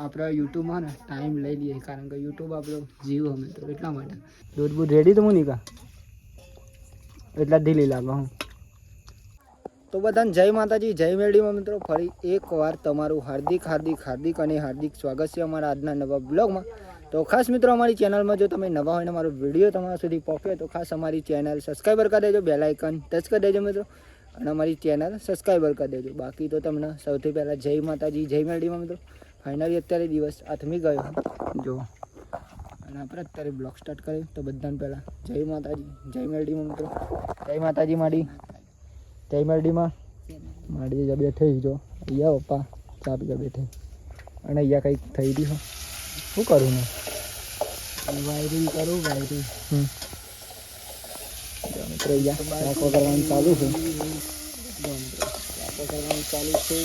આપણે યુટ્યુબમાં ને ટાઈમ લઈ લઈએ, કારણ કે યુટ્યુબ આપણો જીવ અમે તો એટલા માટે. દૂધ બૂધ રેડી તો મોનિકા એટલા ઢીલી લાગો હું. તો બધાને જય માતાજી, જય મેરડીમાં મિત્રો. ફરી એકવાર તમારું હાર્દિક અને હાર્દિક સ્વાગત છે અમારા આજના નવા બ્લોગમાં. તો ખાસ મિત્રો અમારી ચેનલમાં જો તમે નવા હોય ને મારો વિડીયો તમારા સુધી પહોંચે તો ખાસ અમારી ચેનલ સબસ્ક્રાઈબર કરી દેજો, બેલ આઇકન ટચ કરી દેજો મિત્રો, અને અમારી ચેનલ સબસ્ક્રાઈબર કરી દેજો. બાકી તો તમને સૌથી પહેલાં જય માતાજી, જય મેરડીમાં મિત્રો. ફાઇનલી અત્યારે દિવસ આથમી ગયો જો, અને આપણે અત્યારે બ્લોગ સ્ટાર્ટ કર્યું. તો બધાને પહેલાં જય માતાજી, જય મેરડીમાં મિત્રો. જય માતાજી માડી, જય મેરડીમાં માડી જ બેઠી જો. અહીંયા પપ્પા ચા પીવા બેઠે, અને અહીંયા કંઈક થઈ રહ્યું. શું કરું ને વાયરિંગ કરું વાયરિંગ. મિત્રો અહીંયા રાખો કરવાનું ચાલુ છે. રાખો કરવાનું ચાલુ છે.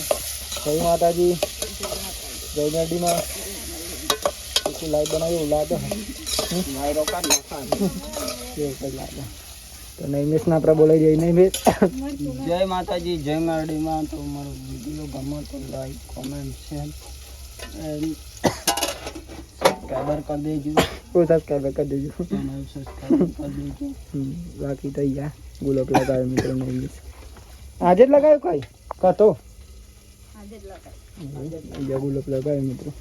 જય માતાજી, જય મેરડીમાં. લાઈટ બનાવી લાગે લાગે તો નહીં આપણે બોલાઈ જાય નહીં બે. જય માતાજી, જય મેરડીમાં. તો મારો વિડીયો ગમે તો લાઈક, કોમેન્ટ, શેર સબસ્ક્રાઈબર કરી દેજો. સબસ્ક્રાઈબર કરી દેજો, ચેનલ સબસ્ક્રાઈબર કરી દેજો. બાકી તો અહીંયા ગુલાબ લગાવ્યો મિત્રો ને ઇંગ્લિશ આજે જ લગાવ્યો કઈ કતો અહીંયા ગુલાબ લગાવ્યો મિત્રો.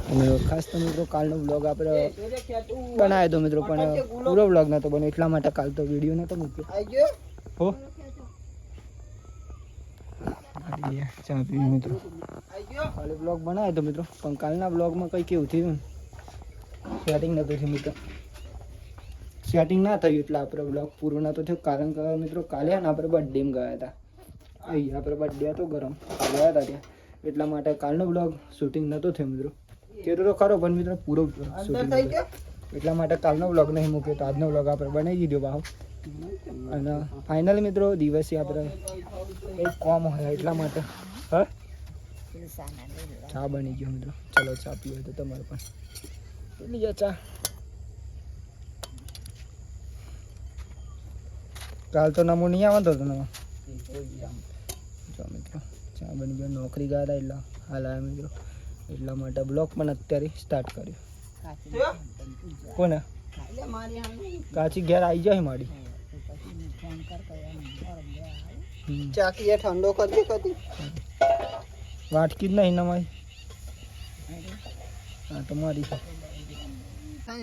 અને ખાસ તો મિત્રો કાલનો બ્લોગ આપણે બનાવ્યો હતો મિત્રો, પણ પૂરો બ્લોગ નહોતો બન્યો એટલા માટે કાલ તો વિડીયો નહોતો મૂક્યો. હો ચા પીવું મિત્રો. કાલે બ્લોગ બનાવ્યો હતો મિત્રો, પણ કાલના બ્લોગમાં કંઈ કેવું થયું સેટિંગ નહોતું થયું મિત્રો. સેટિંગ ના થયું એટલે આપણે બ્લોગ પૂરો નહોતો થયો, કારણ કે મિત્રો કાલે ને આપણે બર્થડેમાં ગયા હતા. અહીંયા આપણે બર્થડે હતો ગરમ ગયા હતા ત્યાં, એટલા માટે કાલનો બ્લોગ શૂટિંગ નહોતો થયો મિત્રો. તે તો ખરો પણ મિત્રો પૂરો શૂટિંગ એટલા માટે કાલનો બ્લોગ નહીં મૂક્યો, તો આજનો બ્લોગ આપણે બનાવી દીધો બાહુ. અને ફાઇનલી મિત્રો દિવસે આપણે એક કોમ હોય એટલા માટે હા ચા બની ગયો મિત્રો. ચલો ચા પીવો તો તમારે પણ પી જા ચા. કાલ તો નમો નહીં આવતો હતો નવા. જો મિત્રો ચા બની ગયો. નોકરી ગયા હતા એટલે હાલ આવ્યા મિત્રો, એટલા માટે બ્લોગ પણ અત્યારે સ્ટાર્ટ કર્યો. કોને કાચી ઘેર આવી જાય મારી ચાકી એ ઠંડો કરી કદી વાટકી જ નહીં નમાઈ. હા તો મારી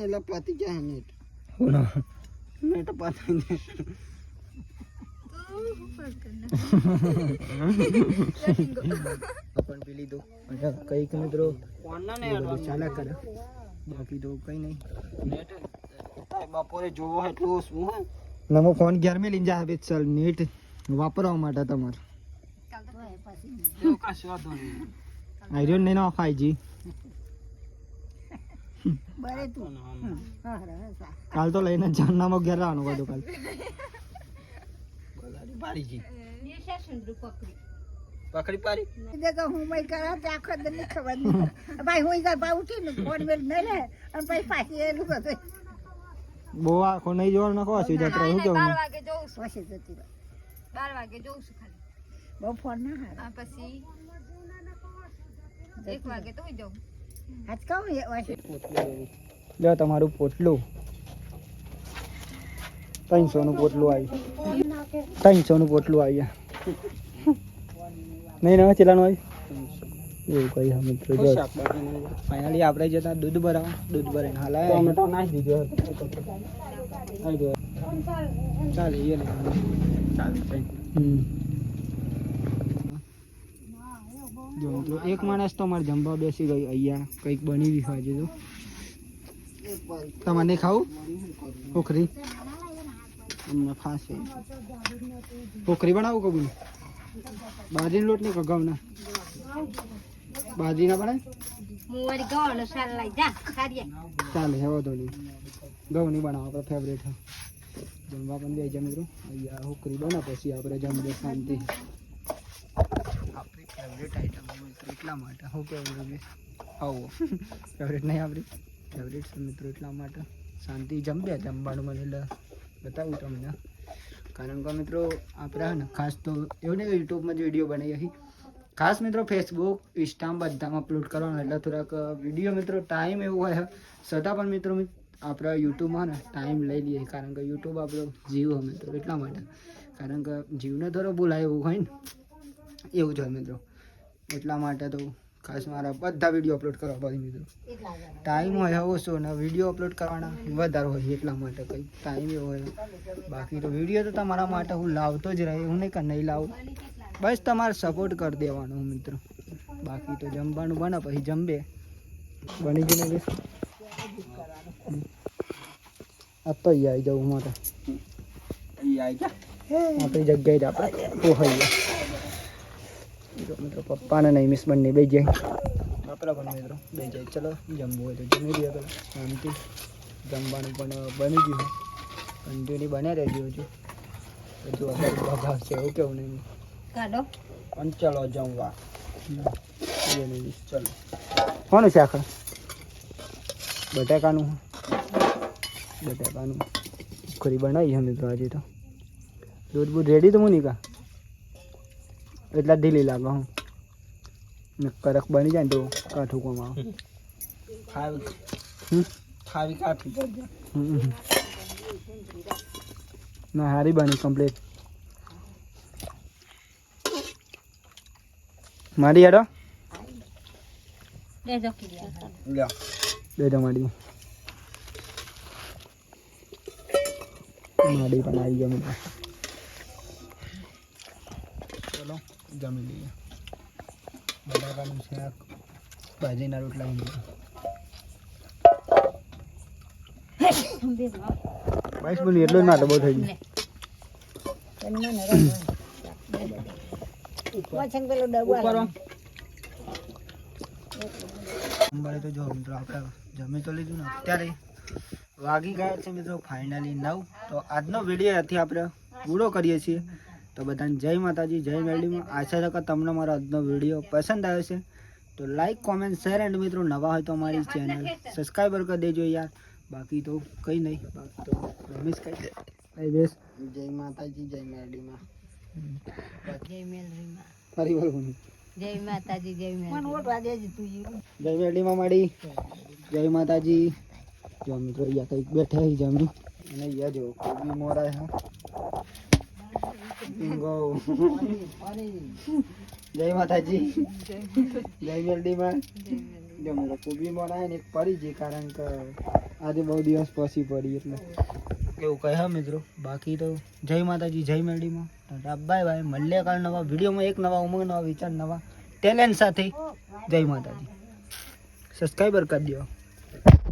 એટલે પતી જાય નેટ નેટ પતી પણ પી લીધું કઈક મિત્રો ચાલ્યા કરે. બાકી તો કઈ નહીં. બપોરે જોવો એટલું શું હોય નમો ફોન ઘેર મેં લઈને જાય ચાલ નેટ વાપરવા માટે તમારે આયરન નહીં ના 5G કાલ તો લઈને જાનનામાં ઘેર આવવાનું બધું. કાલ પકડી પાડી દેખો હું મય કરા તે આખો દન ની ખબર નહીં ભાઈ હું જા બા ઉઠી ને ફોન મેલ ન લે અને પછી પાછી એલું બધું બો આખો નહીં જોર નખો સીધા તો હું કેવું 12 વાગે જોઉં છું. પછી જતી 12 વાગે જોઉં છું ખાલી બહુ ફોન ના હા પછી 1 વાગે તો જાઉં. આજ કામ વાશે લ્યો તમારું પોટલું 300 નું પોટલું આવી 300 નું પોટલું આવી નહીં ના ચેલાનું આવી એવું કઈ હા મિત્રો. જો ફાઇનલી આપણે જતા દૂધ ભરાવા, દૂધ ભરાઈને હાલ ટોમેટો નાખી દીધો ચાલે એ ચાલે. જો મિત્રો એક માણસ તો અમારે જમવા બેસી ગઈ. અહીંયા કંઈક બની હોય છે. તો તમારે ખાવું પોખરી અમને ખાશે પોખરી બનાવું કબૂલ બાજરીનો લોટ નહીં ઘઉંના બાજરીના બનાય ચાલે હવે તો નહીં ઘઉં નહીં બનાવો આપણે ફેવરેટ જમવા પણ બે જાય મિત્રો. અહીંયા હોકરી બના પછી આપણે જમવા શાંતિ આપણી ફેવરેટ આઈટમ એટલા માટે હું કેવું આવો ફેવરેટ નહીં આપણી ફેવરેટ છે મિત્રો, એટલા માટે શાંતિ જમ્યા જમવાનું મને એટલે બતાવું તમને. કારણ કે મિત્રો આપણે ને ખાસ તો એવું નહીં યુટ્યુબમાં જ વિડીયો બનાવી ખાસ મિત્રો ફેસબુક ઇન્સ્ટામાં બધામાં અપલોડ કરવાનો એટલે થોડાક વિડીયો મિત્રો ટાઈમ એવો હોય છતાં પણ મિત્રો આપણા યુટ્યુબમાં ને ટાઈમ લઈ લઈએ કારણ કે યુટ્યુબ આપણો જીવ હોય મિત્રો એટલા માટે કારણ કે જીવને થોડો બોલાય એવું હોય ને એવું જ હોય મિત્રો એટલા માટે તો ખાસ મારા બધા વિડીયો અપલોડ કરવા પડે મિત્રો ટાઈમ હોય ઓછો ને વિડીયો અપલોડ કરવાના વધારે હોય એટલા માટે કંઈ ટાઈમ એવો હોય બાકી તો વિડીયો તો તમારા માટે હું લાવતો જ રહે હું નહીં લાવું બસ તમારે સપોર્ટ કરી દેવાનો મિત્રો બાકી તો જમવાનું બને પછી જમબે બની ગયું ને આ તો આવી જવું મારે આપણી જગ્યાએ જ આપણે પોહાઈ ગયા મિત્રો પપ્પાને નહીં મિસ બંને બે જાય આપણા પણ મિત્રો બે જાય ચલો જમવું હોય તો જમી દઈએ પેલા શાંતિ જમવાનું પણ બની ગયું કન્ટિન્યુ બને રહેજો હજુ ભાવશે એવું કેવું નહીં કાઢો પણ ચલો જમવા ચલો કોનું શાક બટાકાનું ખરી બનાવી છે મિત્રો આજે તો દૂધ બૂધ રેડી તો હું નહીં કા એટલા ઢીલી લાગે હું કડક બની જાય ને તો કાઠું કોમ આવે ના હારી બની કમ્પ્લીટ મારી હેડો બેજો મારી મારી પણ આવી ગયો મિત્રો ચલો જમી લઈએ બટાકાનું શાક ભાજીના રોટલા બસ બોલી એટલું જ ના તો બહુ થઈ ગયું અંબાડી તો જો મિત્રો આપણે જમી તો લીધું ને અત્યારે વાગી ગયા છે મિત્રો ફાઇનલી 9 તો આજનો વિડીયો અહીંથી આપણે પૂરો કરીએ છીએ તો બધાને જય માતાજી જય મેરડીમાં આશા છે કે તમને મારો આજનો વિડીયો પસંદ આવ્યો છે તો લાઈક કોમેન્ટ શેર એન્ડ મિત્રો નવા હોય તો અમારી ચેનલ સબસ્ક્રાઈબર કરી દેજો યાર બાકી તો કંઈ નહીં બાકી તો રમેશ કહી દે બેસ જય માતાજી જય મેરડીમાં જય મેલરીમાં ફરી બોલું જય માતાજી જય મેલરી જય મેરડીમાં માડી જય માતાજી જો મિત્રો અહીંયા કંઈક બેઠા હી જમી અને અહીંયા જો કોબી મોરા હે ગો જય માતાજી જય મેરડીમાં જો મિત્રો કોબી મોરા ને એક પડી છે કારણ કે આજે બહુ દિવસ પછી પડી એટલે એવું કહે મિત્રો બાકી તો જય માતાજી જય મેરડીમાં બાય બાય મળીએ કાલ નવા વિડીયોમાં એક નવા ઉમંગ નવા વિચાર નવા ટેલેન્ટ સાથે જય માતાજી સબસ્ક્રાઈબર કરી દો